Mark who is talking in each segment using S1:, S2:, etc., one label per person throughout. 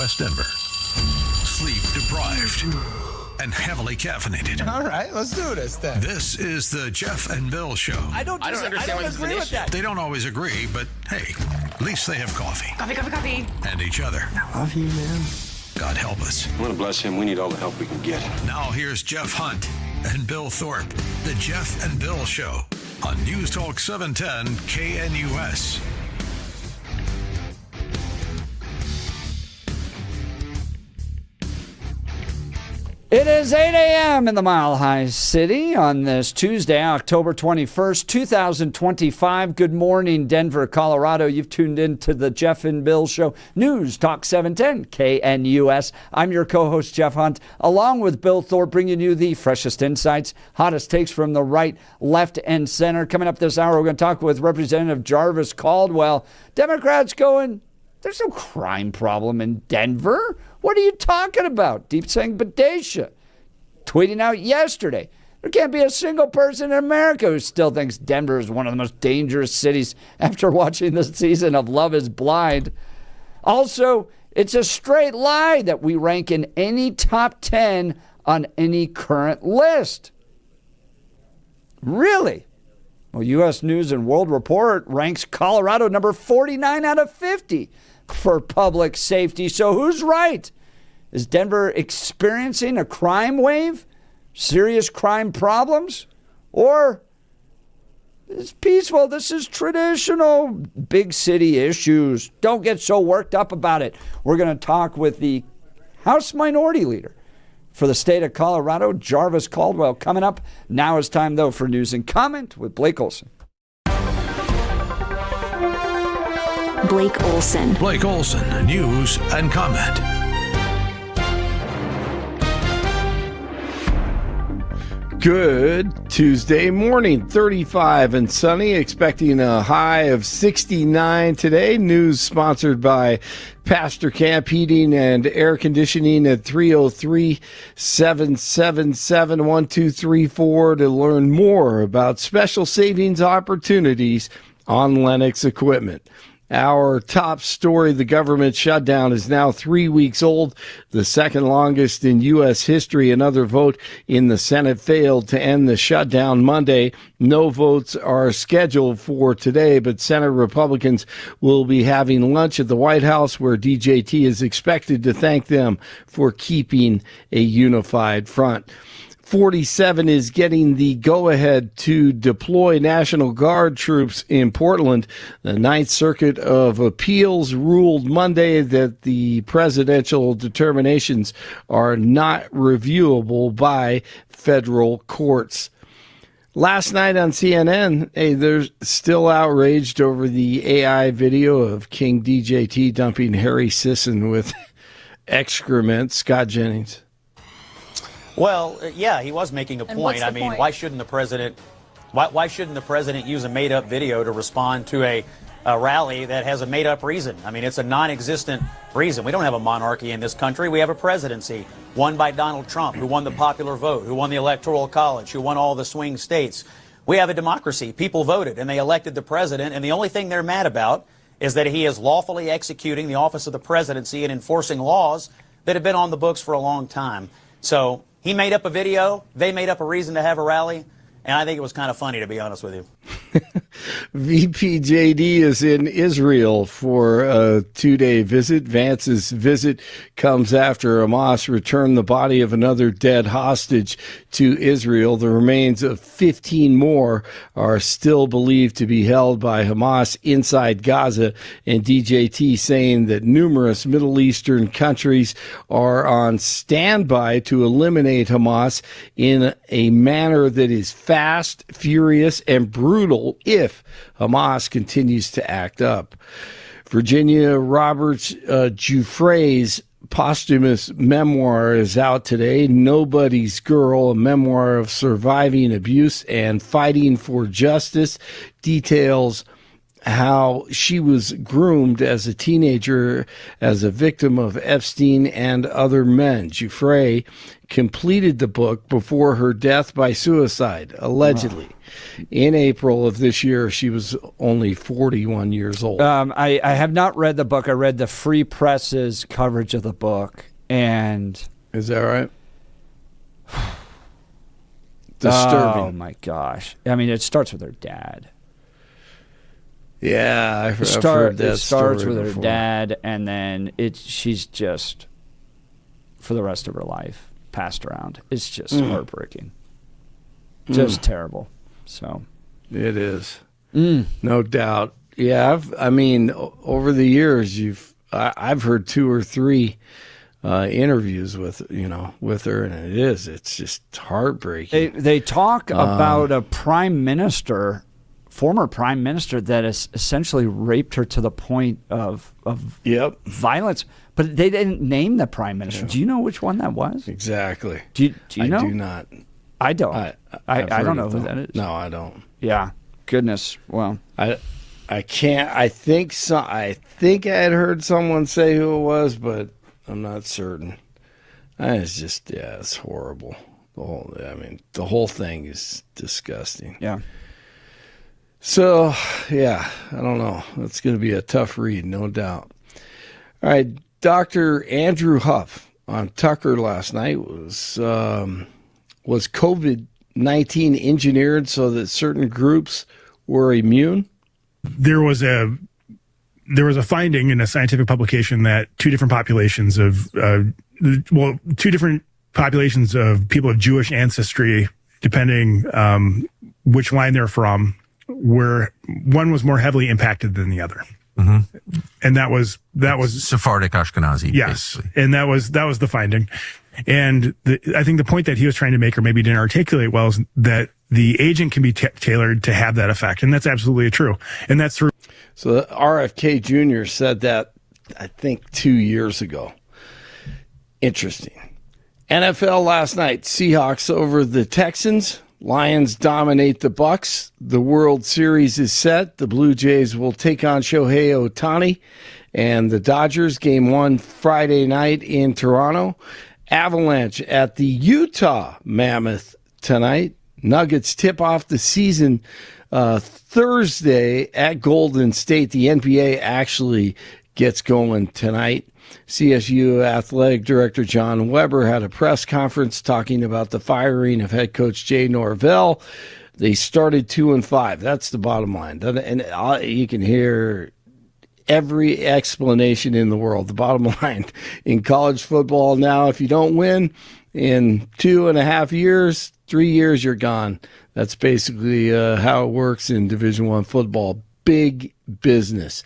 S1: West Denver. Sleep deprived and heavily caffeinated.
S2: All right, let's do this then.
S1: This is the Jeff and Bill Show.
S3: I don't agree with that.
S1: They don't always agree, but hey, at least they have coffee.
S3: Coffee.
S1: And each other.
S4: I love you, man.
S1: God help us.
S5: I want to bless him. We need all the help we can get.
S1: Now here's Jeff Hunt and Bill Thorpe. The Jeff and Bill Show on News Talk 710 KNUS.
S6: It is 8 a.m. in the Mile High City on this Tuesday, October 21st, 2025. Good morning, Denver, Colorado. You've tuned in to the Jeff and Bill Show, News Talk 710 KNUS. I'm your co-host, Jeff Hunt, along with Bill Thorpe, bringing you the freshest insights, hottest takes from the right, left, and center. Coming up this hour, we're going to talk with Representative Jarvis Caldwell. Democrats going, there's no crime problem in Denver. What are you talking about? Deep saying Badesha, tweeting out yesterday, there can't be a single person in America who still thinks Denver is one of the most dangerous cities after watching the season of Love is Blind. Also, it's a straight lie that we rank in any top 10 on any current list. Really? Well, U.S. News and World Report ranks Colorado number 49 out of 50 for public safety. So who's right? Is Denver experiencing a crime wave? Serious crime problems? Or it's peaceful? This is traditional big city issues. Don't get so worked up about it. We're going to talk with the House Minority Leader for the state of Colorado, Jarvis Caldwell, coming up. Now is time, though, for news and comment with Blake Olson.
S7: Blake Olson.
S1: Blake Olson, news and comment.
S4: Good Tuesday morning, 35 and sunny, expecting a high of 69 today. News sponsored by Pastor Camp Heating and Air Conditioning at 303-777-1234 to learn more about special savings opportunities on Lennox equipment. Our top story, the government shutdown, is now 3 weeks old, the second longest in U.S. history. Another vote in the Senate failed to end the shutdown Monday. No votes are scheduled for today, but Senate Republicans will be having lunch at the White House, where DJT is expected to thank them for keeping a unified front. 47 is getting the go-ahead to deploy National Guard troops in Portland. The Ninth Circuit of Appeals ruled Monday that the presidential determinations are not reviewable by federal courts. Last night on CNN, they're still outraged over the AI video of King DJT dumping Harry Sisson with excrement. Scott Jennings.
S8: Well, yeah, he was making a point. I mean, why shouldn't the president use a made-up video to respond to a rally that has a made-up reason? I mean, it's a non-existent reason. We don't have a monarchy in this country. We have a presidency won by Donald Trump, who won the popular vote, who won the Electoral College, who won all the swing states. We have a democracy. People voted, and they elected the president, and the only thing they're mad about is that he is lawfully executing the office of the presidency and enforcing laws that have been on the books for a long time. So he made up a video, they made up a reason to have a rally, and I think it was kind of funny, to be honest with you.
S4: VPJD is in Israel for a 2-day visit. Vance's visit comes after Hamas returned the body of another dead hostage to Israel. The remains of 15 more are still believed to be held by Hamas inside Gaza, and DJT saying that numerous Middle Eastern countries are on standby to eliminate Hamas in a manner that is fast, furious, and brutal if Hamas continues to act up. Virginia Roberts Giuffre's posthumous memoir is out today, Nobody's Girl, a memoir of surviving abuse and fighting for justice. Details how she was groomed as a teenager as a victim of Epstein and other men. Giuffre completed the book before her death by suicide, allegedly. In April of this year, she was only 41 years old.
S6: I have not read the book. I read the Free Press's coverage of the book. And
S4: is that right? Disturbing.
S6: Oh, my gosh. I mean, it starts with her dad.
S4: Yeah, I've heard that.
S6: It starts with
S4: before.
S6: her dad, and then she's just, for the rest of her life, passed around. It's just heartbreaking. Just terrible. So
S4: it is. No doubt. Yeah, over the years, I've heard 2 or 3 interviews with her, and it's just heartbreaking.
S6: They talk about a former prime minister that has essentially raped her to the point of violence, but they didn't name the prime minister. Yeah. Do you know which one that was?
S4: Exactly.
S6: Do you know?
S4: I do not.
S6: I don't. I don't know who that is.
S4: No, I don't.
S6: Yeah. Goodness. Well,
S4: I can't. I think I had heard someone say who it was, but I'm not certain. It's just, it's horrible. The whole thing is disgusting.
S6: Yeah.
S4: So, I don't know. It's going to be a tough read, no doubt. All right, Dr. Andrew Huff on Tucker last night was COVID-19 engineered so that certain groups were immune?
S2: There was a finding in a scientific publication that two different populations of people of Jewish ancestry, depending which line they're from, where one was more heavily impacted than the other. Mm-hmm. And that was
S9: Sephardic Ashkenazi.
S2: Yes.
S9: Basically.
S2: And that was the finding. And I think the point that he was trying to make, or maybe didn't articulate well, is that the agent can be tailored to have that effect. And that's absolutely true. And that's true.
S4: So RFK Jr. said that, I think, 2 years ago. Interesting. NFL last night, Seahawks over the Texans. Lions dominate the Bucks. The World Series is set. The Blue Jays will take on Shohei Ohtani. And the Dodgers, game 1 Friday night in Toronto. Avalanche at the Utah Mammoth tonight. Nuggets tip off the season Thursday at Golden State. The NBA actually gets going tonight. CSU Athletic Director John Weber had a press conference talking about the firing of head coach Jay Norvell. They started 2-5. That's the bottom line. And you can hear every explanation in the world. The bottom line in college football now, if you don't win in 2.5 years, 3 years, you're gone. That's basically how it works in Division I football. Big business.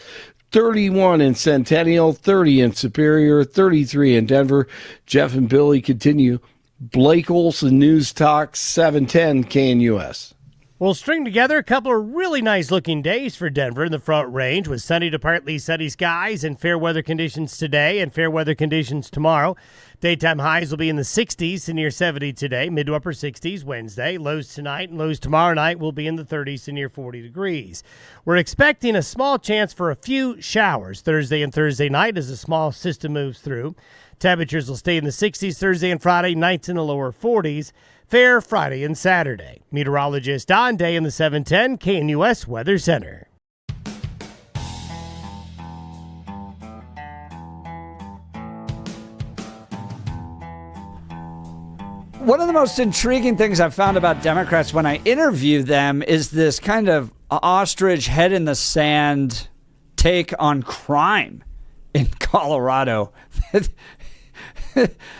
S4: 31 in Centennial, 30 in Superior, 33 in Denver. Jeff and Billy continue. Blake Olson, News Talk, 710 KNUS.
S10: We'll string together a couple of really nice-looking days for Denver in the Front Range with sunny to partly sunny skies and fair weather conditions today and fair weather conditions tomorrow. Daytime highs will be in the 60s to near 70 today, mid to upper 60s Wednesday. Lows tonight and lows tomorrow night will be in the 30s to near 40 degrees. We're expecting a small chance for a few showers Thursday and Thursday night as a small system moves through. Temperatures will stay in the 60s Thursday and Friday, nights in the lower 40s. Fair Friday and Saturday. Meteorologist Don Day in the 710 KNUS Weather Center.
S6: One of the most intriguing things I've found about Democrats when I interview them is this kind of ostrich head in the sand take on crime in Colorado.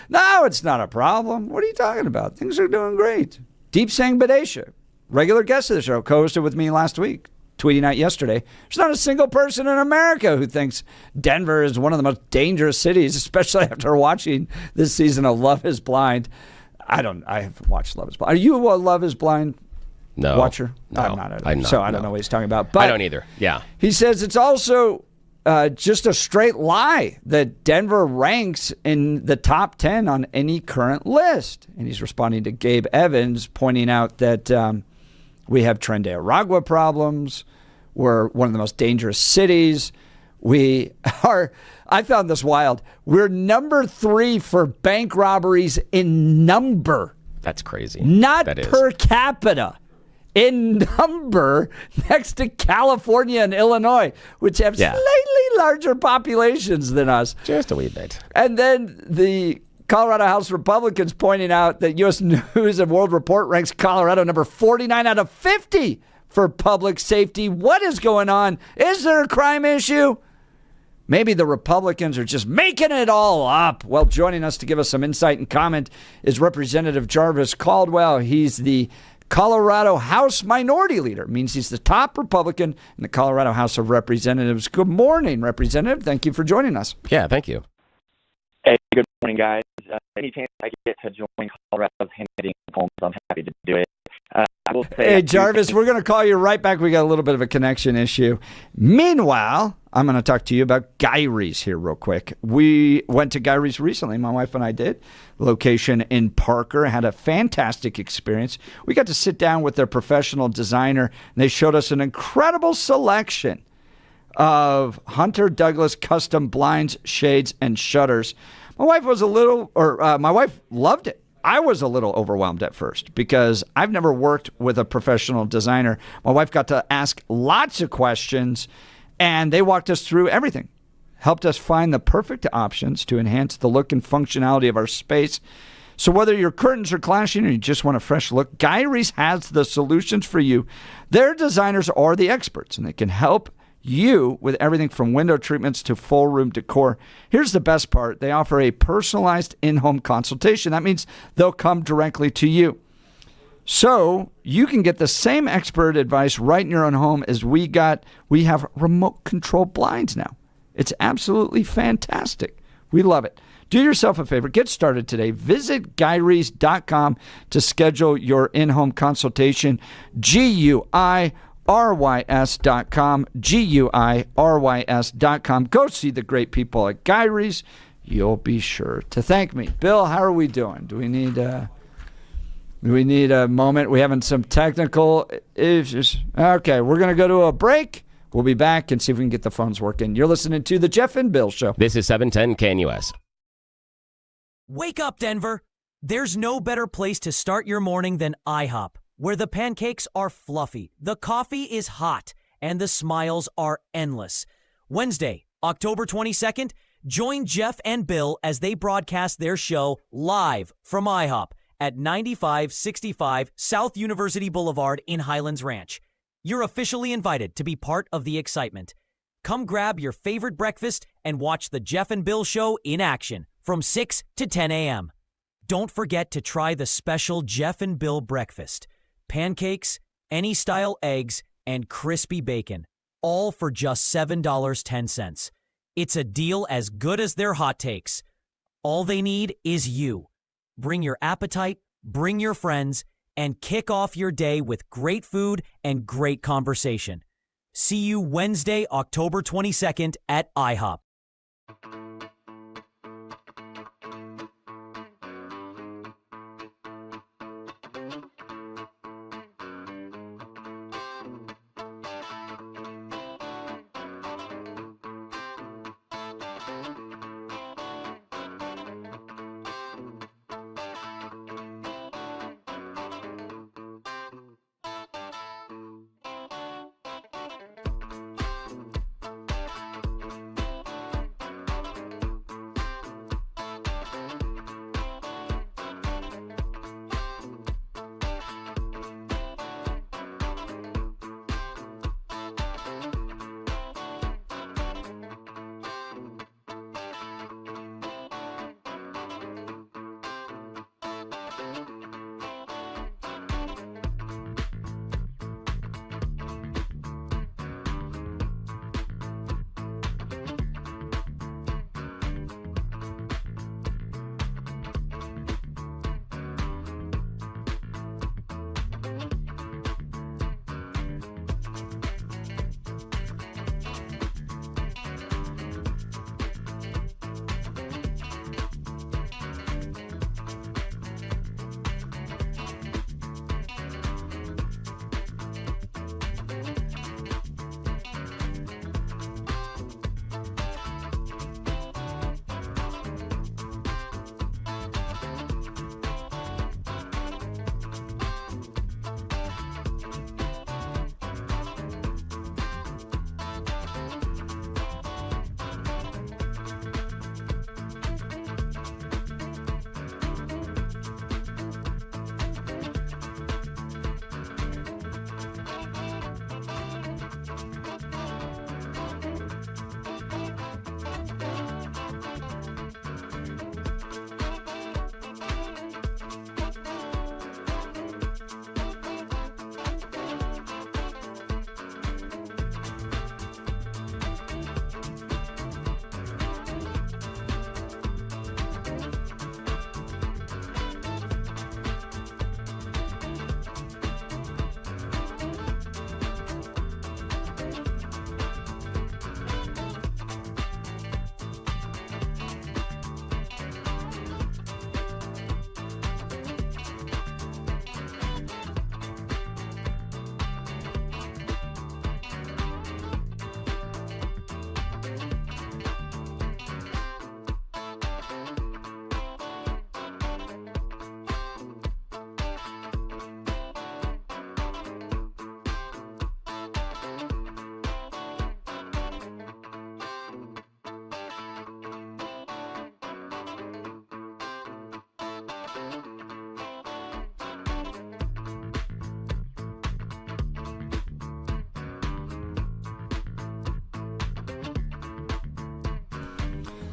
S6: No, it's not a problem. What are you talking about? Things are doing great. Deep Singh Badesha, regular guest of the show, co-hosted with me last week, tweeting out yesterday, there's not a single person in America who thinks Denver is one of the most dangerous cities, especially after watching this season of Love is Blind. I haven't watched Love is Blind. Are you a Love is Blind watcher?
S3: No,
S6: I'm not.
S3: So
S6: I don't know what he's talking about. But
S3: I don't either. Yeah.
S6: He says it's also just a straight lie that Denver ranks in the top 10 on any current list. And he's responding to Gabe Evans, pointing out that we have Tren de Aragua problems. We're one of the most dangerous cities. We are, I found this wild. We're number 3 for bank robberies in number.
S11: That's crazy.
S6: Not per capita. In number, next to California and Illinois, which have slightly larger populations than us.
S11: Just a wee bit.
S6: And then the Colorado House Republicans pointing out that U.S. News and World Report ranks Colorado number 49 out of 50 for public safety. What is going on? Is there a crime issue? Maybe the Republicans are just making it all up. Well, joining us to give us some insight and comment is Representative Jarvis Caldwell. He's the Colorado House Minority Leader. It means he's the top Republican in the Colorado House of Representatives. Good morning, Representative. Thank you for joining us.
S11: Yeah, thank you.
S12: Hey, good morning, guys. Any chance I get to join Colorado's handwriting homes, I'm happy to do it. I will say,
S6: hey, Jarvis, we're going to call you right back. We got a little bit of a connection issue. Meanwhile, I'm going to talk to you about Gyrie's here real quick. We went to Gyrie's recently. My wife and I did. Location in Parker. Had a fantastic experience. We got to sit down with their professional designer, and they showed us an incredible selection of Hunter Douglas custom blinds, shades, and shutters. My wife my wife loved it. I was a little overwhelmed at first because I've never worked with a professional designer. My wife got to ask lots of questions, and they walked us through everything. Helped us find the perfect options to enhance the look and functionality of our space. So whether your curtains are clashing or you just want a fresh look, Gyrie's has the solutions for you. Their designers are the experts, and they can help you with everything from window treatments to full room decor. Here's the best part. They offer a personalized in-home consultation. That means they'll come directly to you. So you can get the same expert advice right in your own home as we got. We have remote control blinds now. It's absolutely fantastic. We love it. Do yourself a favor. Get started today. Visit Gyrie's.com to schedule your in-home consultation. GUIRYS.com. GUIRYS.com. Go see the great people at Gyrie's. You'll be sure to thank me. Bill, how are we doing? Do we need a moment? We're having some technical issues. Okay, we're going to go to a break. We'll be back and see if we can get the phones working. You're listening to The Jeff and Bill Show.
S11: This is 710 KNUS.
S13: Wake up, Denver. There's no better place to start your morning than IHOP, where the pancakes are fluffy, the coffee is hot, and the smiles are endless. Wednesday, October 22nd, join Jeff and Bill as they broadcast their show live from IHOP at 9565 South University Boulevard in Highlands Ranch. You're officially invited to be part of the excitement. Come grab your favorite breakfast and watch the Jeff and Bill Show in action from 6 to 10 a.m. Don't forget to try the special Jeff and Bill breakfast. Pancakes, any style eggs, and crispy bacon, all for just $7.10. It's a deal as good as their hot takes. All they need is you. Bring your appetite, bring your friends, and kick off your day with great food and great conversation. See you Wednesday, October 22nd at IHOP.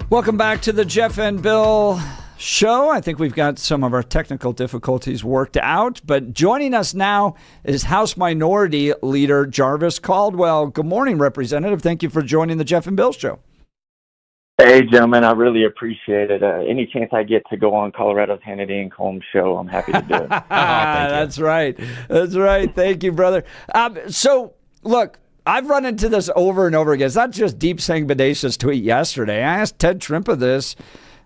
S6: Welcome back to the Jeff and Bill Show. I think we've got some of our technical difficulties worked out, but joining us now is House Minority Leader Jarvis Caldwell. Good morning, Representative. Thank you for joining the Jeff and Bill Show.
S12: Hey, gentlemen, I really appreciate it. Any chance I get to go on Colorado's Hannity and Combs show, I'm happy to do it.
S6: That's right. That's right. Thank you, brother. So, look, I've run into this over and over again. It's not just Deep saying Bodacious tweet yesterday. I asked Ted Trimpa this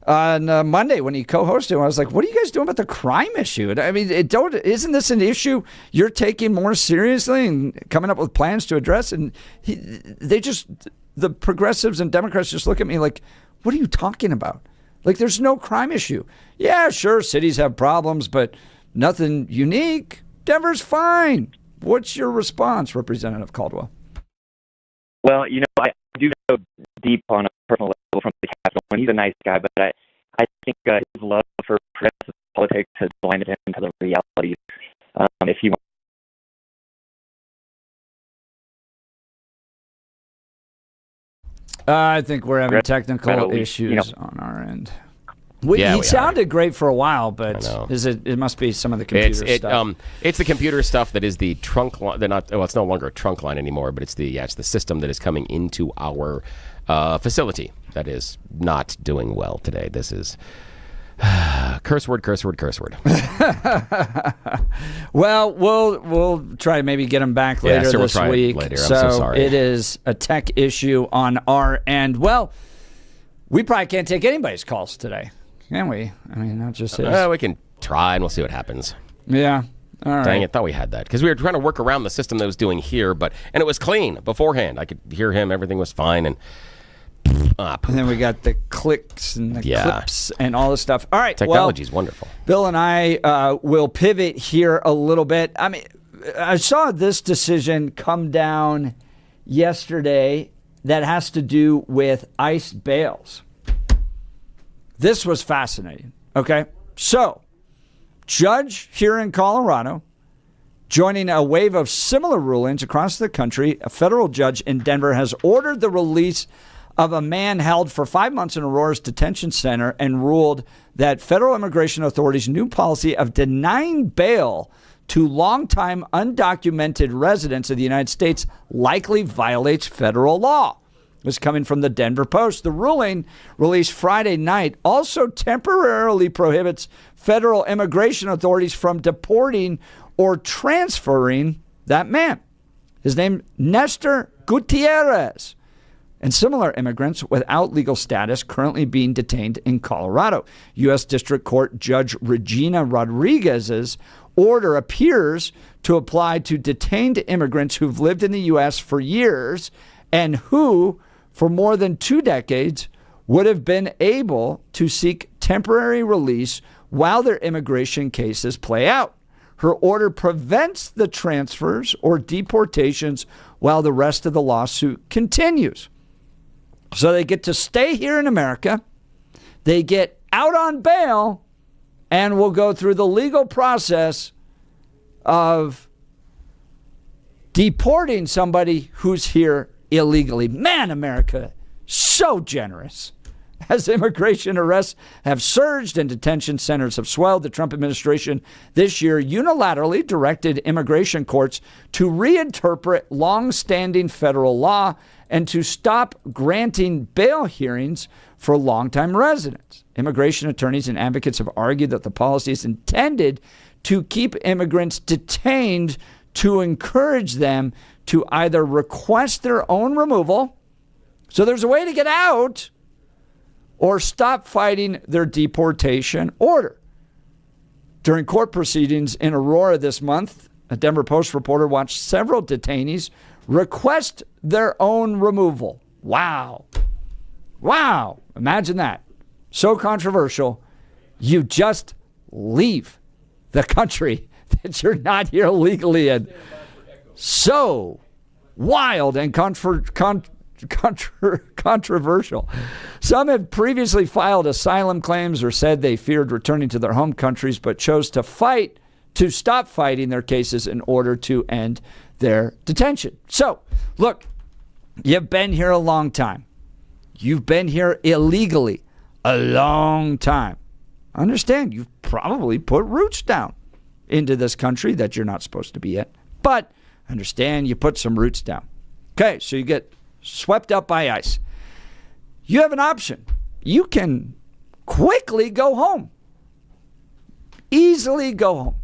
S6: on Monday when he co-hosted. I was like, what are you guys doing about the crime issue? I mean, isn't this an issue you're taking more seriously and coming up with plans to address? And the progressives and Democrats just look at me like, what are you talking about? Like, there's no crime issue. Yeah, sure, cities have problems, but nothing unique. Denver's fine. What's your response, Representative Caldwell?
S12: Well, I do go deep on a personal level from the Capitol, and he's a nice guy, but I think his love for progressive politics has blinded him to the realities. If he
S6: I think we're having technical issues on our end. He sounded great for a while, but it must be some of the computer stuff.
S11: It's the computer stuff that is the trunk line. It's no longer a trunk line anymore, but it's the system that is coming into our facility that is not doing well today. This is curse word.
S6: Well, we'll try to maybe get him back later this week.
S11: Later. I'm so sorry.
S6: It is a tech issue on our end. Well, we probably can't take anybody's calls today. Can we? I mean, not just his.
S11: We can try, and we'll see what happens.
S6: Yeah. All right.
S11: Dang it, thought we had that. Because we were trying to work around the system that was doing here, and it was clean beforehand. I could hear him. Everything was fine. And
S6: then we got the clicks and the clips and all this stuff. All right.
S11: Technology's wonderful.
S6: Bill and I will pivot here a little bit. I mean, I saw this decision come down yesterday that has to do with ICE bails. This was fascinating. Okay. So, judge here in Colorado, joining a wave of similar rulings across the country, a federal judge in Denver has ordered the release of a man held for 5 months in Aurora's detention center and ruled that federal immigration authorities' new policy of denying bail to longtime undocumented residents of the United States likely violates federal law. This is coming from the Denver Post. The ruling, released Friday night, also temporarily prohibits federal immigration authorities from deporting or transferring that man. His name, Nestor Gutierrez, and similar immigrants without legal status currently being detained in Colorado. U.S. District Court Judge Regina Rodriguez's order appears to apply to detained immigrants who've lived in the U.S. for years and who, for more than 2 decades, would have been able to seek temporary release while their immigration cases play out. Her order prevents the transfers or deportations while the rest of the lawsuit continues. So they get to stay here in America, they get out on bail, and will go through the legal process of deporting somebody who's here illegally. Man, America, so generous. As immigration arrests have surged and detention centers have swelled, the Trump administration this year unilaterally directed immigration courts to reinterpret long-standing federal law and to stop granting bail hearings for longtime residents. Immigration attorneys and advocates have argued that the policy is intended to keep immigrants detained to encourage them to either request their own removal, so there's a way to get out, or stop fighting their deportation order. During court proceedings in Aurora this month, a Denver Post reporter watched several detainees request their own removal. Wow. Wow. Imagine that. So controversial, you just leave the country that you're not here legally in. So wild and controversial. Some had previously filed asylum claims or said they feared returning to their home countries, but chose to stop fighting their cases in order to end their detention. So, look, you've been here a long time. You've been here illegally a long time. Understand, you've probably put roots down into this country that you're not supposed to be in. But understand, you put some roots down. Okay, so you get swept up by ICE. You have an option. You can quickly go home. Easily go home.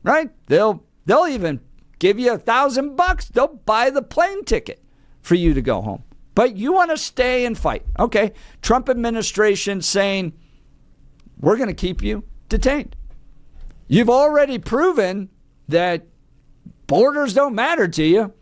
S6: Right? They'll even give you $1,000. They'll buy the plane ticket for you to go home. But you want to stay and fight. Okay, Trump administration saying, we're going to keep you detained. You've already proven that borders don't matter to you.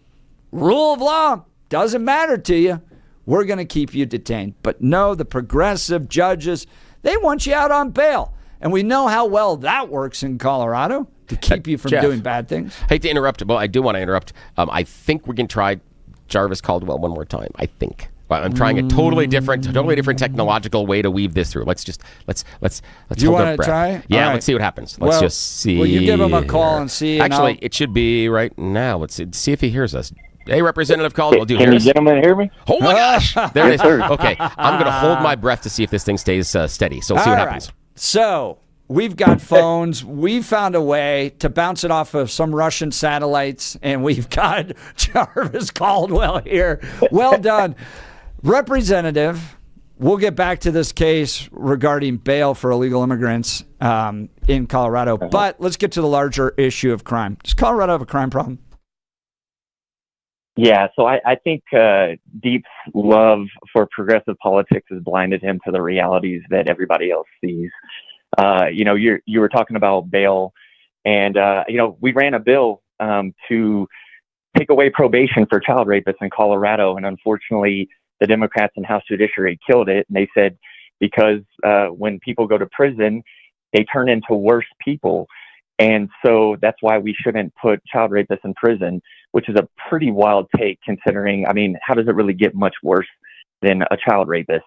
S6: Rule of law doesn't matter to you. We're going to keep you detained. But no, the progressive judges, they want you out on bail. And we know how well that works in Colorado to keep you from
S11: Jeff,
S6: doing bad things.
S11: Hate to interrupt. Well, I do want to interrupt. I think we can try Jarvis Caldwell one more time. I think. Well, I'm trying a totally different technological way to weave this through. Let's
S6: You
S11: hold
S6: want
S11: our
S6: to
S11: breath.
S6: try?
S11: Yeah,
S6: All right.
S11: let's see what happens. Let's just see.
S6: Will you give him a call and see?
S11: Actually, it should be right now. Let's see if he hears us. Hey, Representative Caldwell, do you
S12: Can
S11: hear
S12: you
S11: us?
S12: gentlemen hear me?
S11: Oh my gosh! There it is.
S12: Yes, sir.
S11: Okay, I'm going to hold my breath to see if this thing stays steady. So we'll see what
S6: All
S11: happens.
S6: right. So we've got phones. We found a way to bounce it off of some Russian satellites, and we've got Jarvis Caldwell here. Well done. Representative, we'll get back to this case regarding bail for illegal immigrants in Colorado, but let's get to the larger issue of crime. Does Colorado have a crime problem?
S12: Yeah, so I think Deep's love for progressive politics has blinded him to the realities that everybody else sees. You were talking about bail, and we ran a bill to take away probation for child rapists in Colorado, and unfortunately, the Democrats in House Judiciary killed it. And they said because when people go to prison, they turn into worse people. And so that's why we shouldn't put child rapists in prison, which is a pretty wild take considering, how does it really get much worse than a child rapist?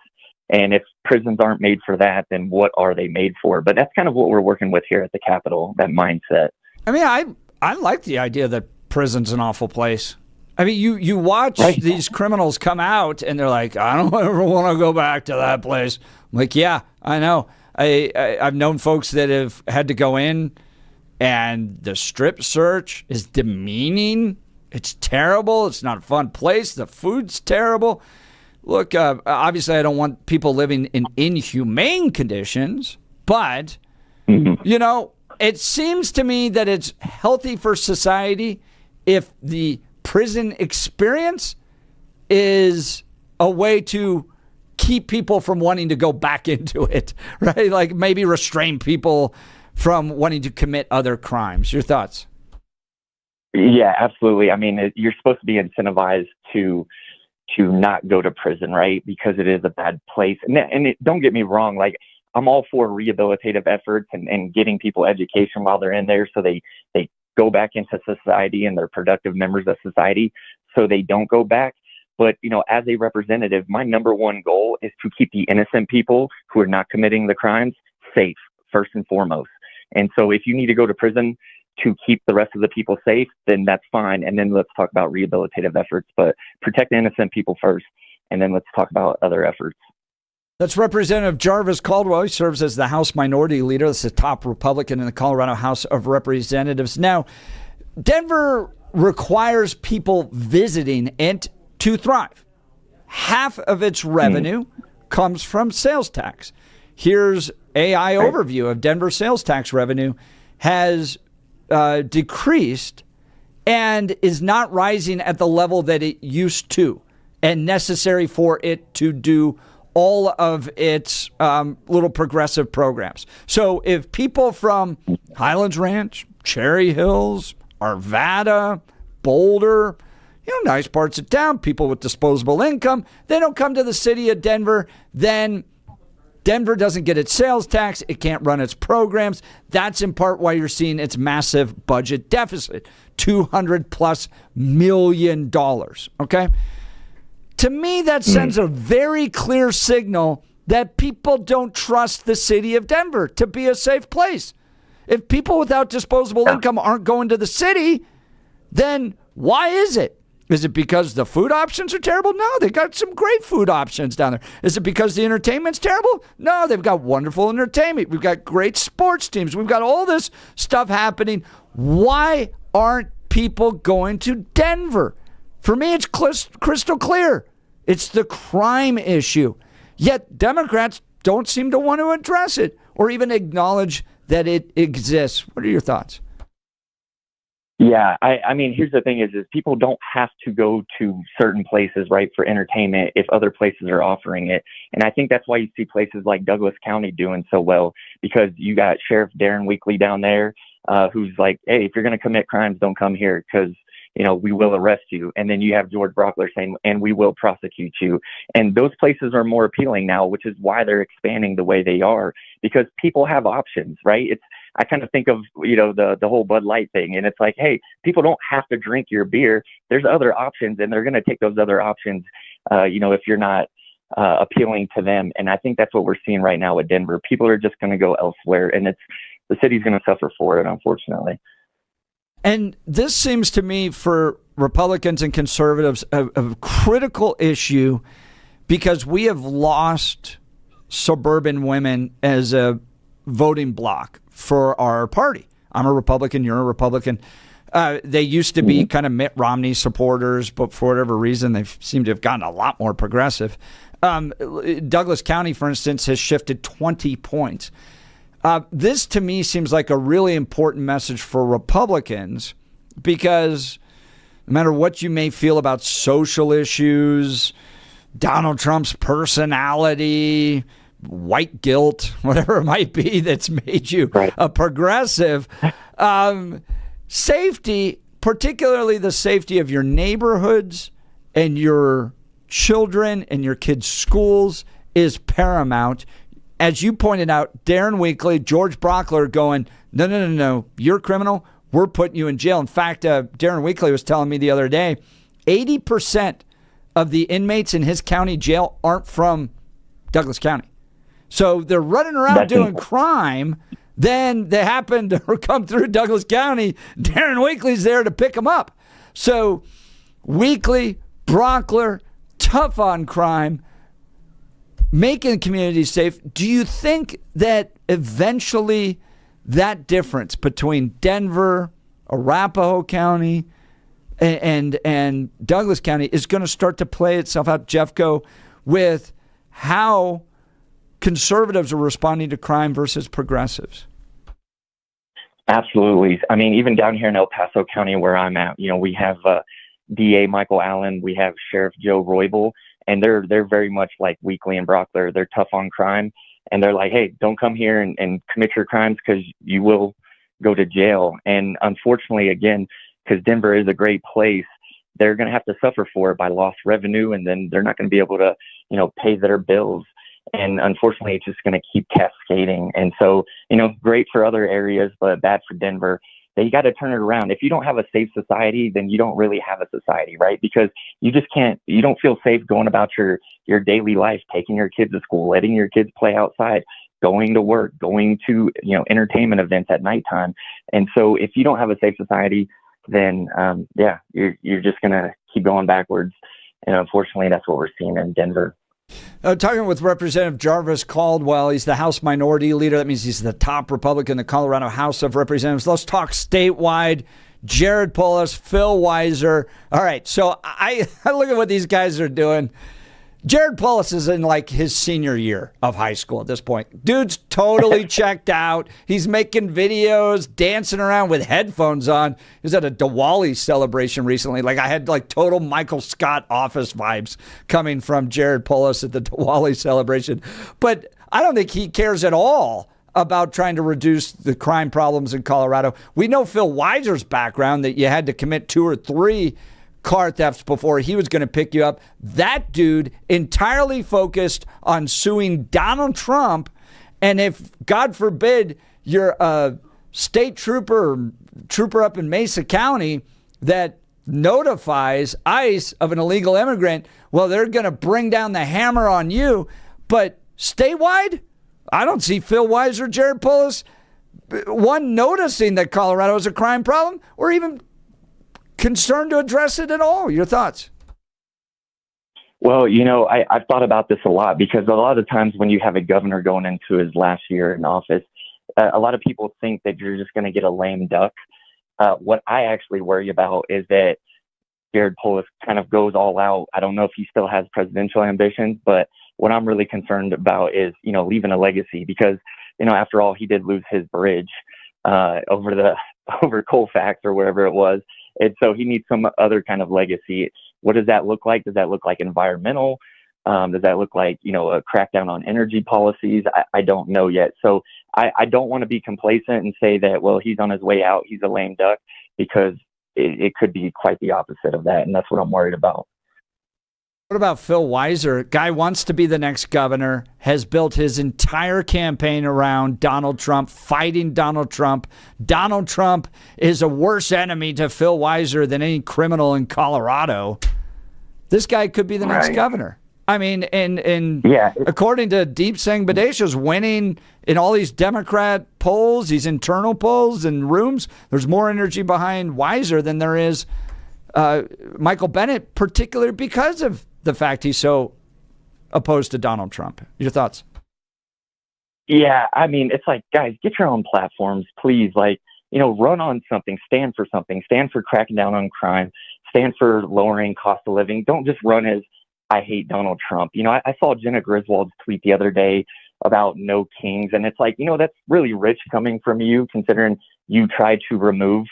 S12: And if prisons aren't made for that, then what are they made for? But that's kind of what we're working with here at the Capitol, that mindset.
S6: I like the idea that prison's an awful place. You watch these criminals come out and they're like, I don't ever want to go back to that place. I'm like, yeah, I know. I've known folks that have had to go in and the strip search is demeaning. It's terrible. It's not a fun place. The food's terrible. Look, obviously I don't want people living in inhumane conditions, but, it seems to me that it's healthy for society if the prison experience is a way to keep people from wanting to go back into it, right? Like maybe restrain people from wanting to commit other crimes. Your thoughts?
S12: Yeah, absolutely. You're supposed to be incentivized to not go to prison, right? Because it is a bad place. And don't get me wrong, like I'm all for rehabilitative efforts and getting people education while they're in there so they go back into society and they're productive members of society so they don't go back. But, as a representative, my number one goal is to keep the innocent people who are not committing the crimes safe, first and foremost. And so if you need to go to prison to keep the rest of the people safe, then that's fine. And then let's talk about rehabilitative efforts, but protect the innocent people first. And then let's talk about other efforts.
S6: That's Representative Jarvis Caldwell. He serves as the House Minority Leader. That's the top Republican in the Colorado House of Representatives. Now, Denver requires people visiting it to thrive. Half of its revenue comes from sales tax. Here's AI overview of Denver sales tax revenue has decreased and is not rising at the level that it used to and necessary for it to do all of its little progressive programs. So if people from Highlands Ranch, Cherry Hills, Arvada, Boulder, nice parts of town, people with disposable income, they don't come to the city of Denver, then Denver doesn't get its sales tax. It can't run its programs. That's in part why you're seeing its massive budget deficit, $200+ million. Okay? To me, that sends a very clear signal that people don't trust the city of Denver to be a safe place. If people without disposable income aren't going to the city, then why is it? Is it because the food options are terrible? No, they've got some great food options down there. Is it because the entertainment's terrible? No, they've got wonderful entertainment. We've got great sports teams. We've got all this stuff happening. Why aren't people going to Denver? For me, it's crystal clear. It's the crime issue. Yet Democrats don't seem to want to address it or even acknowledge that it exists. What are your thoughts?
S12: Yeah, I mean, here's the thing is people don't have to go to certain places, right, for entertainment if other places are offering it. And I think that's why you see places like Douglas County doing so well, because you got Sheriff Darren Weekly down there who's like, hey, if you're going to commit crimes, don't come here because, you know, we will arrest you. And then you have George Brockler saying, and we will prosecute you. And those places are more appealing now, which is why they're expanding the way they are, because people have options, right? I kind of think of, you know, the whole Bud Light thing. And it's like, hey, people don't have to drink your beer. There's other options, and they're going to take those other options, you know, if you're not appealing to them. And I think that's what we're seeing right now with Denver. People are just going to go elsewhere, and the city's going to suffer for it, unfortunately.
S6: And this seems to me for Republicans and conservatives a critical issue, because we have lost suburban women as a voting bloc for our party. I'm a Republican. You're a Republican. They used to be kind of Mitt Romney supporters, but for whatever reason, they seem to have gotten a lot more progressive. Douglas County, for instance, has shifted 20 points. This, to me, seems like a really important message for Republicans, because no matter what you may feel about social issues, Donald Trump's personality, white guilt, whatever it might be that's made you a progressive, safety, particularly the safety of your neighborhoods and your children and your kids' schools, is paramount. As you pointed out, Darren Weekly, George Brockler going, no, you're a criminal. We're putting you in jail. In fact, Darren Weekly was telling me the other day, 80% of the inmates in his county jail aren't from Douglas County. So they're running around doing crime. Then they happen to come through Douglas County. Darren Weekly's there to pick them up. So Weekly, Brockler, tough on crime, making communities safe. Do you think that eventually that difference between Denver, Arapahoe County, and Douglas County is going to start to play itself out, Jeffco, with how conservatives are responding to crime versus progressives?
S12: Absolutely. I mean, even down here in El Paso County where I'm at, you know, we have DA Michael Allen, we have Sheriff Joe Roybal, and they're very much like Weekly and Brockler. They're tough on crime, and they're like, hey, don't come here and commit your crimes because you will go to jail. And unfortunately, again, because Denver is a great place, they're going to have to suffer for it by lost revenue, and then they're not going to be able to, you know, pay their bills. And unfortunately, it's just going to keep cascading. And so, you know, great for other areas, but bad for Denver. You got to turn it around. If you don't have a safe society, then you don't really have a society, right? Because you just can't, you don't feel safe going about your daily life, taking your kids to school, letting your kids play outside, going to work, going to, you know, entertainment events at nighttime. And so if you don't have a safe society, then, you're just going to keep going backwards. And unfortunately, that's what we're seeing in Denver.
S6: Talking with Representative Jarvis Caldwell. He's the House Minority Leader. That means he's the top Republican in the Colorado House of Representatives. Let's talk statewide. Jared Polis, Phil Weiser. All right, so I look at what these guys are doing. Jared Polis is in like his senior year of high school at this point. Dude's totally checked out. He's making videos, dancing around with headphones on. He was at a Diwali celebration recently. Like I had like total Michael Scott office vibes coming from Jared Polis at the Diwali celebration. But I don't think he cares at all about trying to reduce the crime problems in Colorado. We know Phil Weiser's background, that you had to commit 2 or 3 car thefts before he was going to pick you up. That dude entirely focused on suing Donald Trump. And if, God forbid, you're a state trooper or trooper up in Mesa County that notifies ICE of an illegal immigrant, well, they're going to bring down the hammer on you. But statewide, I don't see Phil Weiser, Jared Polis, one, noticing that Colorado is a crime problem, or even concerned to address it at all? Your thoughts?
S12: Well, I've thought about this a lot because a lot of times when you have a governor going into his last year in office, a lot of people think that you're just going to get a lame duck. What I actually worry about is that Jared Polis kind of goes all out. I don't know if he still has presidential ambitions, but what I'm really concerned about is, leaving a legacy because, after all, he did lose his bridge over Colfax or wherever it was. And so he needs some other kind of legacy. What does that look like? Does that look like environmental? Does that look like, a crackdown on energy policies? I don't know yet. So I don't want to be complacent and say that, well, he's on his way out. He's a lame duck, because it could be quite the opposite of that. And that's what I'm worried about.
S6: What about Phil Weiser? Guy wants to be the next governor, has built his entire campaign around Donald Trump, fighting Donald Trump. Donald Trump is a worse enemy to Phil Weiser than any criminal in Colorado. This guy could be the next governor. I mean, and according to Deep Singh Badesha's winning in all these Democrat polls, these internal polls and rooms, there's more energy behind Weiser than there is Michael Bennett, particularly because of the fact he's so opposed to Donald Trump. Your thoughts?
S12: Yeah, I mean, it's like, guys, get your own platforms, please. Like, run on something, stand for something, stand for cracking down on crime, stand for lowering cost of living. Don't just run as, I hate Donald Trump. I saw Jenna Griswold's tweet the other day about no kings. And it's like, that's really rich coming from you, considering you tried to remove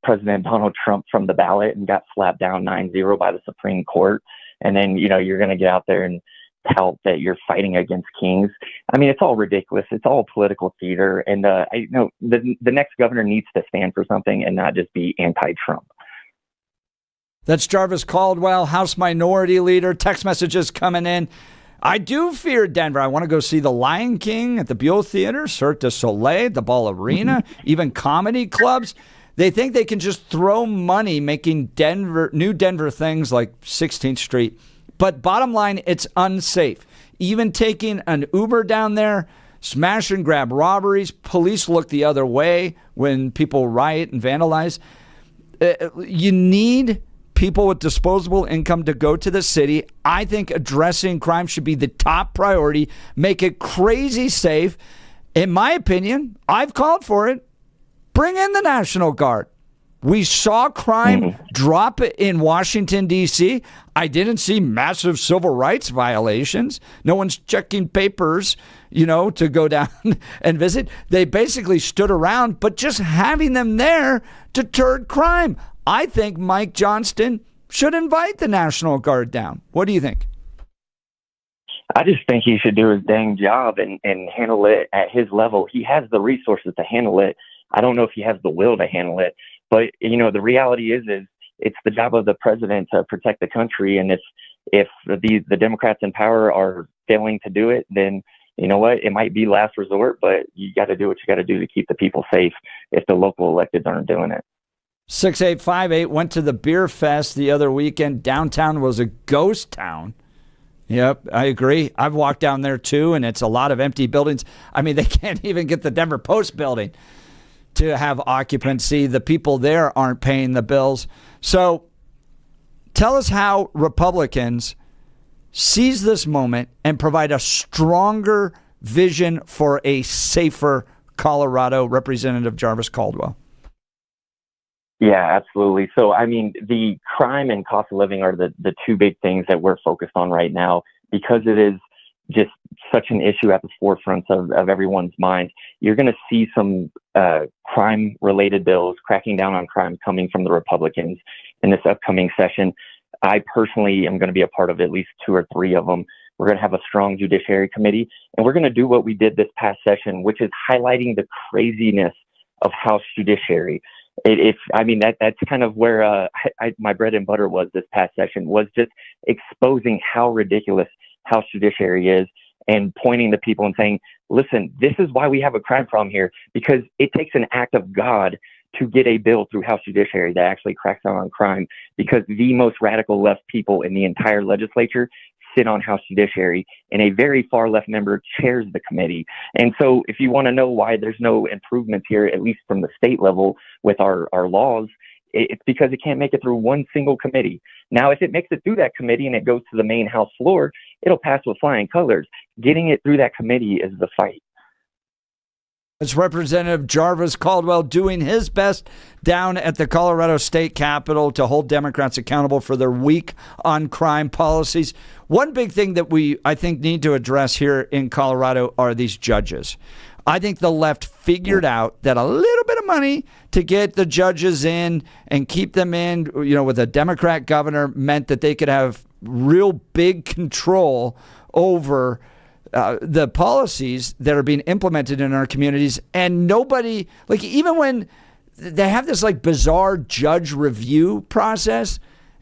S12: President Donald Trump from the ballot and got slapped down 9-0 by the Supreme Court. And then, you're going to get out there and tout that you're fighting against kings. I mean, it's all ridiculous. It's all political theater. And the next governor needs to stand for something and not just be anti-Trump.
S6: That's Jarvis Caldwell, House Minority Leader. Text messages coming in. I do fear Denver. I want to go see The Lion King at the Buell Theater, Cirque du Soleil, the Ball Arena, even comedy clubs. They think they can just throw money making new Denver things like 16th Street. But bottom line, it's unsafe. Even taking an Uber down there, smash and grab robberies. Police look the other way when people riot and vandalize. You need people with disposable income to go to the city. I think addressing crime should be the top priority. Make it crazy safe. In my opinion, I've called for it. Bring in the National Guard. We saw crime drop in Washington, D.C. I didn't see massive civil rights violations. No one's checking papers, to go down and visit. They basically stood around, but just having them there deterred crime. I think Mike Johnston should invite the National Guard down. What do you think?
S12: I just think he should do his dang job and handle it at his level. He has the resources to handle it. I don't know if he has the will to handle it. But, the reality is it's the job of the president to protect the country. And if the Democrats in power are failing to do it, then you know what? It might be last resort, but you got to do what you got to do to keep the people safe if the local electeds aren't doing it.
S6: 6858 went to the beer fest the other weekend. Downtown was a ghost town. Yep, I agree. I've walked down there too, and it's a lot of empty buildings. I mean, they can't even get the Denver Post building to have occupancy. The people there aren't paying the bills. So tell us how Republicans seize this moment and provide a stronger vision for a safer Colorado. Representative Jarvis Caldwell.
S12: Yeah, absolutely. So, I mean, the crime and cost of living are the two big things that we're focused on right now, because it is just such an issue at the forefront of everyone's mind. You're going to see some crime-related bills, cracking down on crime, coming from the Republicans in this upcoming session. I personally am going to be a part of at least 2 or 3 of them. We're going to have a strong judiciary committee, and we're going to do what we did this past session, which is highlighting the craziness of House judiciary. That's kind of where my bread and butter was this past session, was just exposing how ridiculous House judiciary is and pointing to people and saying, listen, this is why we have a crime problem here, because it takes an act of God to get a bill through House judiciary that actually cracks down on crime, because the most radical left people in the entire legislature sit on House judiciary, and a very far left member chairs the committee. And so if you want to know why there's no improvements here, at least from the state level with our laws, It's because it can't make it through one single committee. Now, if it makes it through that committee and it goes to the main House floor, it'll pass with flying colors. Getting it through that committee is the fight.
S6: It's Representative Jarvis Caldwell doing his best down at the Colorado State Capitol to hold Democrats accountable for their weak on crime policies. One big thing that I think, need to address here in Colorado are these judges. I think the left figured out that a little bit of money to get the judges in and keep them in, with a Democrat governor, meant that they could have real big control over the policies that are being implemented in our communities. And nobody, even when they have this bizarre judge review process,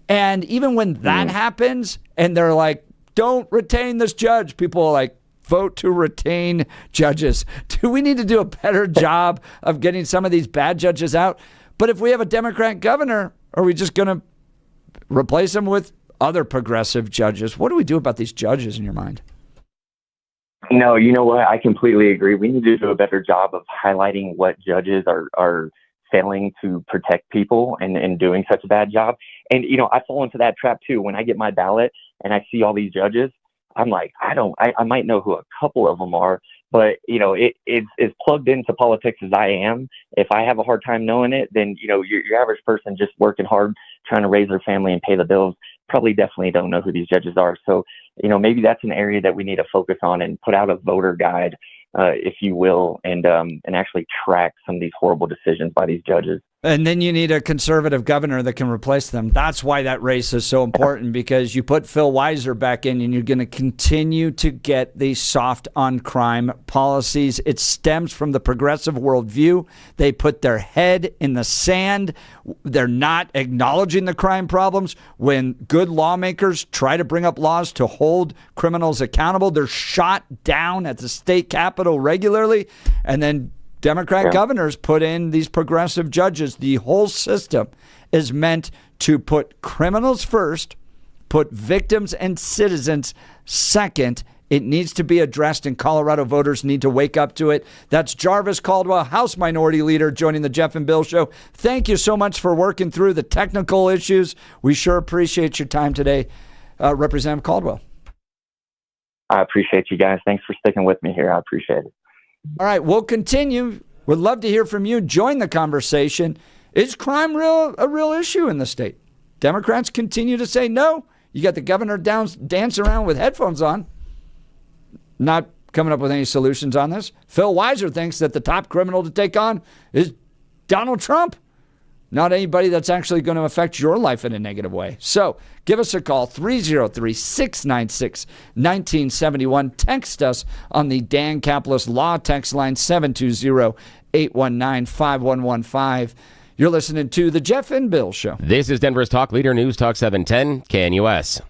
S6: and even when that happens and they're like, don't retain this judge, people are like, vote to retain judges. Do we need to do a better job of getting some of these bad judges out? But if we have a Democrat governor, are we just going to replace them with other progressive judges? What do we do about these judges in your mind?
S12: No, you know what? I completely agree. We need to do a better job of highlighting what judges are failing to protect people and doing such a bad job. And, I fall into that trap too. When I get my ballot and I see all these judges, I'm like, I might know who a couple of them are, but, it's as plugged into politics as I am. If I have a hard time knowing it, then, your average person just working hard, trying to raise their family and pay the bills, probably definitely don't know who these judges are. So, maybe that's an area that we need to focus on and put out a voter guide, if you will, and actually track some of these horrible decisions by these judges.
S6: And then you need a conservative governor that can replace them. That's why that race is so important, because you put Phil Weiser back in and you're going to continue to get these soft on crime policies. It stems from the progressive worldview. They put their head in the sand. They're not acknowledging the crime problems. When good lawmakers try to bring up laws to hold criminals accountable, they're shot down at the state capitol regularly. And then Democrat governors put in these progressive judges. The whole system is meant to put criminals first, put victims and citizens second. It needs to be addressed, and Colorado voters need to wake up to it. That's Jarvis Caldwell, House Minority Leader, joining the Jeff and Bill Show. Thank you so much for working through the technical issues. We sure appreciate your time today, Representative Caldwell.
S12: I appreciate you guys. Thanks for sticking with me here. I appreciate it.
S6: All right, we'll continue. We'd love to hear from you. Join the conversation. Is crime a real issue in the state? Democrats continue to say no. You got the governor dancing around with headphones on, not coming up with any solutions on this. Phil Weiser thinks that the top criminal to take on is Donald Trump, not anybody that's actually going to affect your life in a negative way. So give us a call, 303-696-1971. Text us on the Dan Caplis Law text line, 720-819-5115. You're listening to The Jeff and Bill Show.
S11: This is Denver's Talk Leader, News Talk 710 KNUS.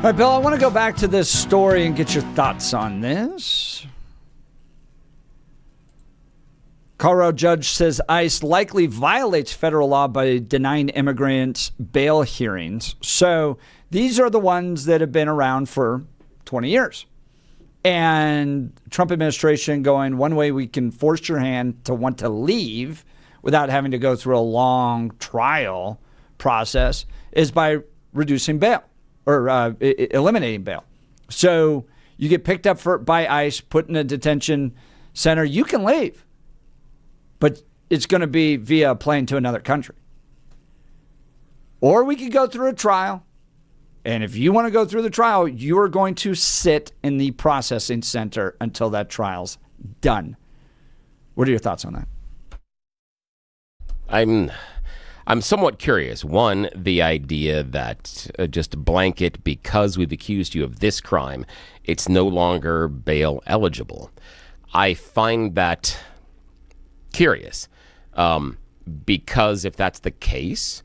S6: All right, Bill, I want to go back to this story and get your thoughts on this. Colorado judge says ICE likely violates federal law by denying immigrants bail hearings. So these are the ones that have been around for 20 years. And Trump administration going, one way we can force your hand to want to leave without having to go through a long trial process is by reducing bail or eliminating bail. So you get picked up by ICE, put in a detention center, you can leave. But it's going to be via a plane to another country. Or we could go through a trial. And if you want to go through the trial, you are going to sit in the processing center until that trial's done. What are your thoughts on that?
S11: I'm somewhat curious. One, the idea that just blanket, because we've accused you of this crime, it's no longer bail eligible. I find that curious, because if that's the case,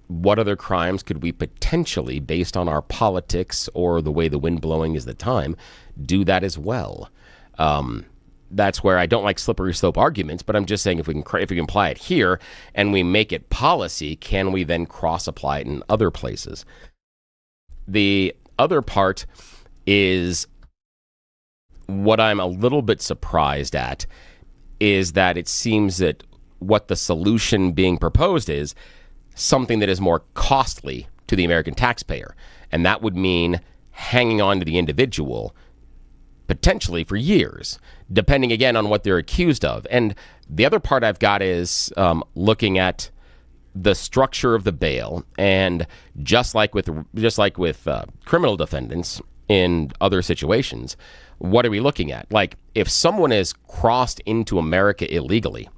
S11: what other crimes could we potentially, based on our politics or the way the wind blowing is the time, do that as well? That's where I don't like slippery slope arguments, but I'm just saying if we can apply it here and we make it policy, can we then cross apply it in other places? The other part is what I'm a little bit surprised at is that it seems that what the solution being proposed is something that is more costly to the American taxpayer. And that would mean hanging on to the individual potentially for years, depending again on what they're accused of. And the other part I've got is looking at the structure of the bail, and just like with criminal defendants in other situations, what are we looking at? Like, if someone has crossed into America illegally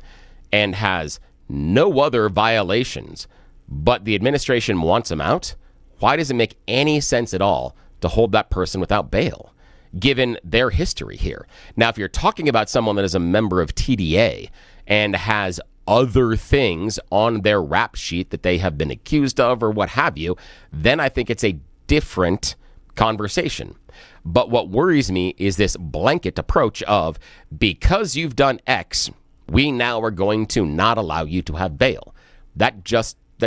S11: and has no other violations, but the administration wants them out, why does it make any sense at all to hold that person without bail, given their history here? Now, if you're talking about someone that is a member of TDA and has other things on their rap sheet that they have been accused of or what have you, then I think it's a different conversation. But what worries me is this blanket approach of, because you've done X, we now are going to not allow you to have bail. That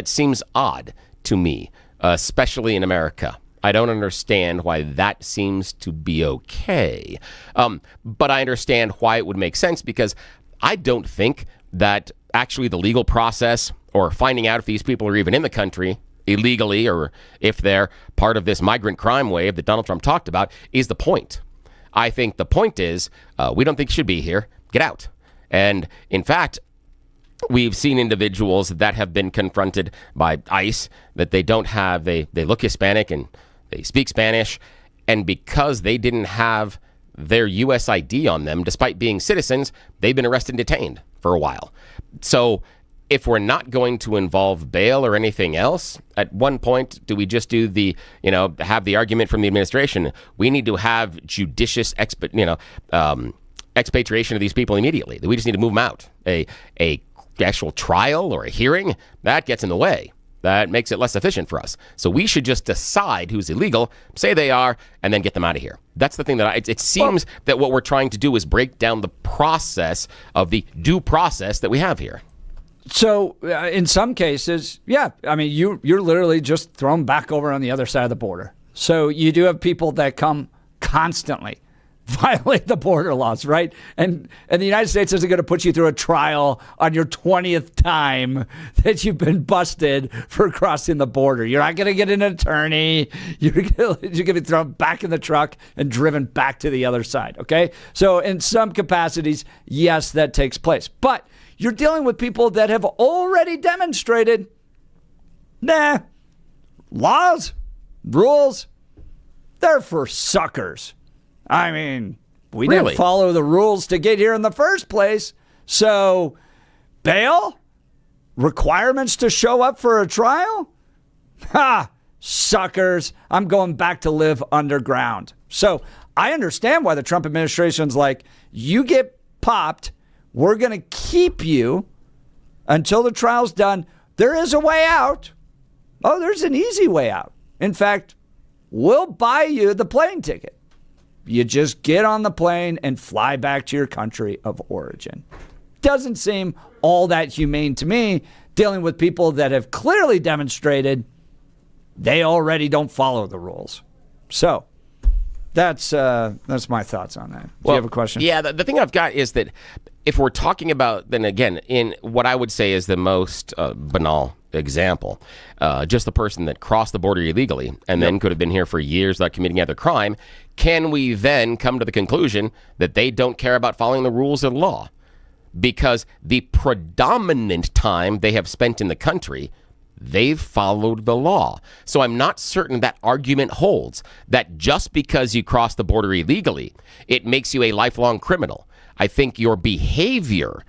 S11: seems odd to me, especially in America. I don't understand why that seems to be okay. But I understand why it would make sense, because I don't think that actually the legal process or finding out if these people are even in the country illegally or if they're part of this migrant crime wave that Donald Trump talked about is the point. I think the point is we don't think you should be here. Get out. And in fact, we've seen individuals that have been confronted by ICE that they look Hispanic and they speak Spanish. And because they didn't have their U.S. ID on them, despite being citizens, they've been arrested and detained for a while. So if we're not going to involve bail or anything else, at one point, do we just do have the argument from the administration? We need to have judicious expatriation of these people immediately. We just need to move them out. A actual trial or a hearing, that gets in the way. That makes it less efficient for us. So we should just decide who's illegal, say they are, and then get them out of here. That's the thing that it seems that what we're trying to do is break down the process of the due process that we have here.
S6: So in some cases, yeah, I mean, you're literally just thrown back over on the other side of the border. So you do have people that come constantly, violate the border laws, right? And the United States isn't going to put you through a trial on your 20th time that you've been busted for crossing the border. You're not going to get an attorney. You're going to be thrown back in the truck and driven back to the other side, okay? So in some capacities, yes, that takes place. But you're dealing with people that have already demonstrated, laws, rules, they're for suckers. I mean, we didn't follow the rules to get here in the first place. So, bail? Requirements to show up for a trial? Ha! Suckers. I'm going back to live underground. So, I understand why the Trump administration's like, you get popped, we're going to keep you until the trial's done. There is a way out. Oh, there's an easy way out. In fact, we'll buy you the plane ticket. You just get on the plane and fly back to your country of origin. Doesn't seem all that humane to me, dealing with people that have clearly demonstrated they already don't follow the rules. So that's my thoughts on that. Do you have a question?
S11: Yeah, the thing I've got is that if we're talking about, then again, in what I would say is the most banal example, just the person that crossed the border illegally and then could have been here for years without committing other crime, can we then come to the conclusion that they don't care about following the rules of the law? Because the predominant time they have spent in the country, they've followed the law. So I'm not certain that argument holds, that just because you cross the border illegally, it makes you a lifelong criminal. I think your behavior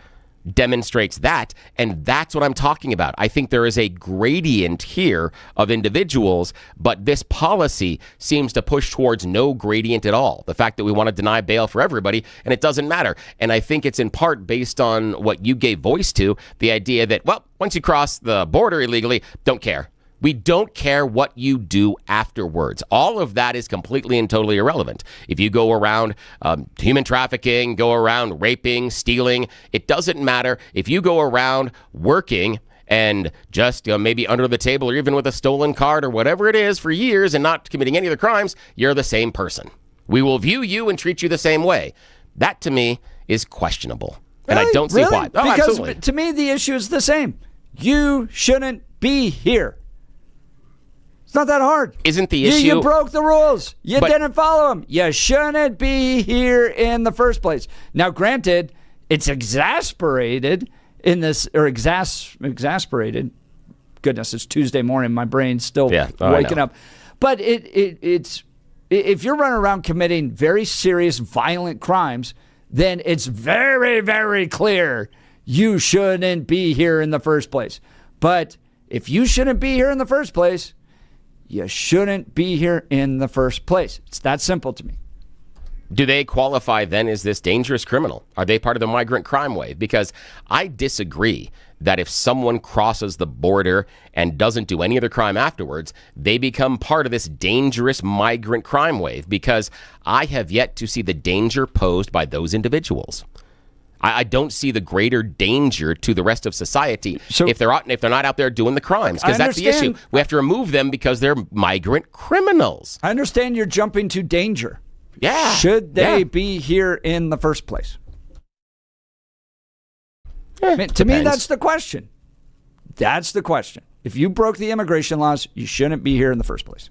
S11: demonstrates that, and that's what I'm talking about. I think there is a gradient here of individuals, but this policy seems to push towards no gradient at all. The fact that we want to deny bail for everybody, and it doesn't matter. And I think it's in part based on what you gave voice to, the idea that, well, once you cross the border illegally, don't care. We don't care what you do afterwards. All of that is completely and totally irrelevant. If you go around human trafficking, go around raping, stealing, it doesn't matter. If you go around working and just maybe under the table or even with a stolen card or whatever it is for years and not committing any of the crimes, you're the same person. We will view you and treat you the same way. That to me is questionable. And I don't see why. Oh,
S6: because
S11: absolutely.
S6: To me, the issue is the same. You shouldn't be here. It's not that hard.
S11: Isn't the issue...
S6: You broke the rules. You didn't follow them. You shouldn't be here in the first place. Now, granted, it's exasperated in this, or exasperated. Goodness, it's Tuesday morning. My brain's still waking up. But it's if you're running around committing very serious, violent crimes, then it's very, very clear you shouldn't be here in the first place. But if you shouldn't be here in the first place, you shouldn't be here in the first place. It's that simple to me.
S11: Do they qualify then as this dangerous criminal? Are they part of the migrant crime wave? Because I disagree that if someone crosses the border and doesn't do any other crime afterwards, they become part of this dangerous migrant crime wave, because I have yet to see the danger posed by those individuals. I don't see the greater danger to the rest of society if they're not out there doing the crimes, because that's the issue. We have to remove them because they're migrant criminals.
S6: I understand you're jumping to danger.
S11: Yeah.
S6: Should they be here in the first place? I mean, to me, that's the question. That's the question. If you broke the immigration laws, you shouldn't be here in the first place.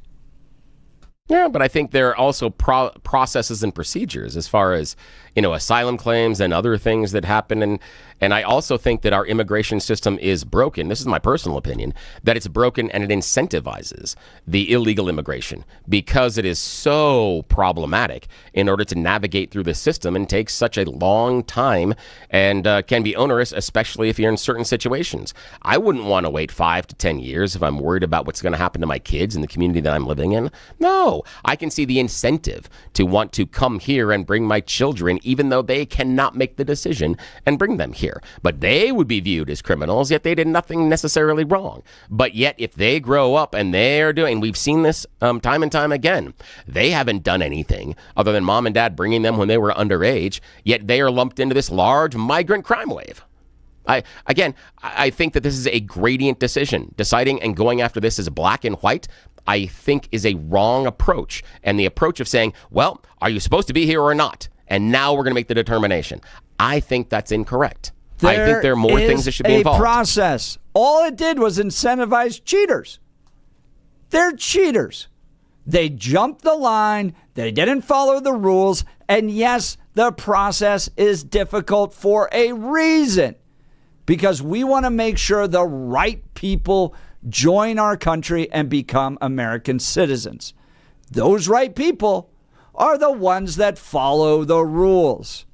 S11: Yeah, but I think there are also processes and procedures as far as, asylum claims and other things that happen. And I also think that our immigration system is broken. This is my personal opinion, that it's broken and it incentivizes the illegal immigration because it is so problematic in order to navigate through the system and takes such a long time and can be onerous, especially if you're in certain situations. I wouldn't want to wait 5 to 10 years if I'm worried about what's going to happen to my kids in the community that I'm living in. No, I can see the incentive to want to come here and bring my children, even though they cannot make the decision and bring them here. But they would be viewed as criminals, yet they did nothing necessarily wrong. But yet if they grow up and they're doing, we've seen this time and time again, they haven't done anything other than mom and dad bringing them when they were underage, yet they are lumped into this large migrant crime wave. I think that this is a gradient decision. Deciding and going after this as black and white, I think, is a wrong approach. And the approach of saying, well, are you supposed to be here or not? And now we're going to make the determination. I think that's incorrect. I think there are more things that should be involved.
S6: There is a process. All it did was incentivize cheaters. They're cheaters. They jumped the line. They didn't follow the rules. And yes, the process is difficult for a reason. Because we want to make sure the right people join our country and become American citizens. Those right people are the ones that follow the rules.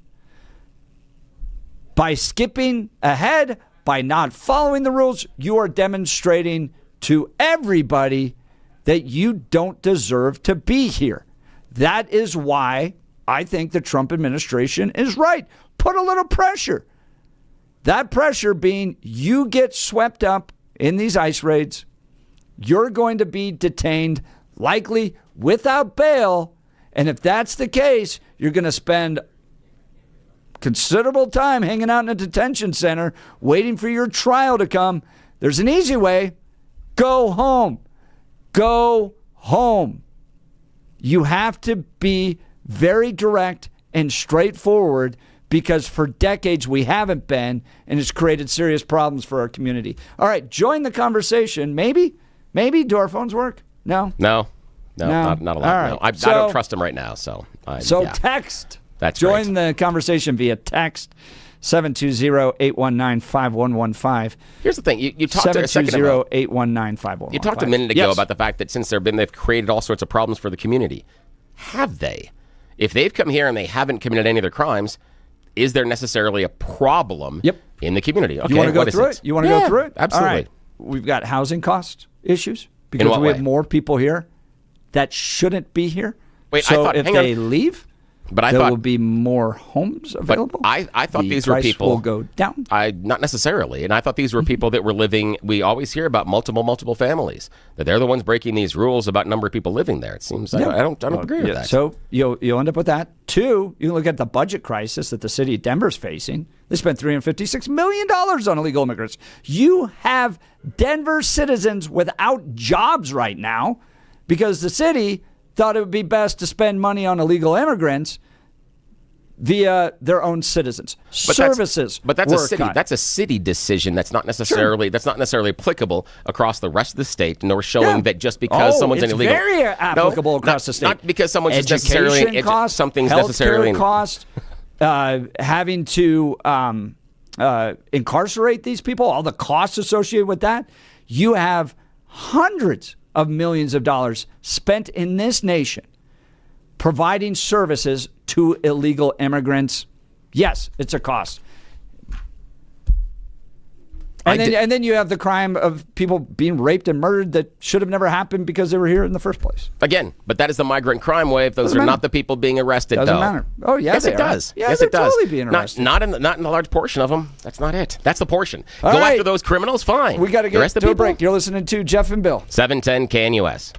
S6: By skipping ahead, by not following the rules, you are demonstrating to everybody that you don't deserve to be here. That is why I think the Trump administration is right. Put a little pressure. That pressure being you get swept up in these ICE raids, you're going to be detained likely without bail. And if that's the case, you're going to spend considerable time hanging out in a detention center waiting for your trial to come. There's an easy way. Go home. Go home. You have to be very direct and straightforward, because for decades we haven't been, and it's created serious problems for our community. All right, join the conversation. Maybe do our phones work? No,
S11: not a lot.
S6: All
S11: No.
S6: right.
S11: I don't trust them right now. So yeah.
S6: Text.
S11: That's
S6: join
S11: great.
S6: the conversation via text 720-819-5115.
S11: Here's the thing. You talked a second ago.
S6: 720-819-5115.
S11: You talked a minute ago about the fact that since they've created all sorts of problems for the community. Have they? If they've come here and they haven't committed any of their crimes, is there necessarily a problem in the community? Okay,
S6: you want to go through it? You want to go through it?
S11: Absolutely.
S6: All right. We've got housing cost issues because we have more people here that shouldn't be here.
S11: Wait,
S6: so
S11: I thought,
S6: if they leave,
S11: but I
S6: there
S11: thought
S6: will be more homes available.
S11: I thought
S6: the
S11: these were
S6: price
S11: people
S6: will go down.
S11: Not necessarily, and I thought these were people that were living. We always hear about multiple families, that they're the ones breaking these rules about number of people living there. It seems I don't agree with that.
S6: So you'll end up with that. Two, you look at the budget crisis that the city of Denver's facing. They spent $356 million on illegal immigrants. You have Denver citizens without jobs right now because the city thought it would be best to spend money on illegal immigrants via their own citizens. Services.
S11: But that's a city. That's a city decision. That's not necessarily applicable across the rest of the state. Nor showing that just because someone's an illegal.
S6: It's very applicable across the state.
S11: Not because someone's just
S6: necessarily
S11: something's
S6: healthcare
S11: necessarily
S6: cost. Having to incarcerate these people, all the costs associated with that. You have hundreds of millions of dollars spent in this nation providing services to illegal immigrants. Yes, it's a cost. And then you have the crime of people being raped and murdered that should have never happened because they were here in the first place.
S11: Again, but that is the migrant crime wave. Those are not the people being arrested.
S6: Doesn't matter. Oh yeah,
S11: yes, it does.
S6: Yeah,
S11: yes, it does.
S6: Totally being arrested.
S11: Not in a large portion of them. That's not it. That's the portion. Go after those criminals. Fine.
S6: We got to get to a break. You're listening to Jeff and Bill.
S11: 710 KNUS.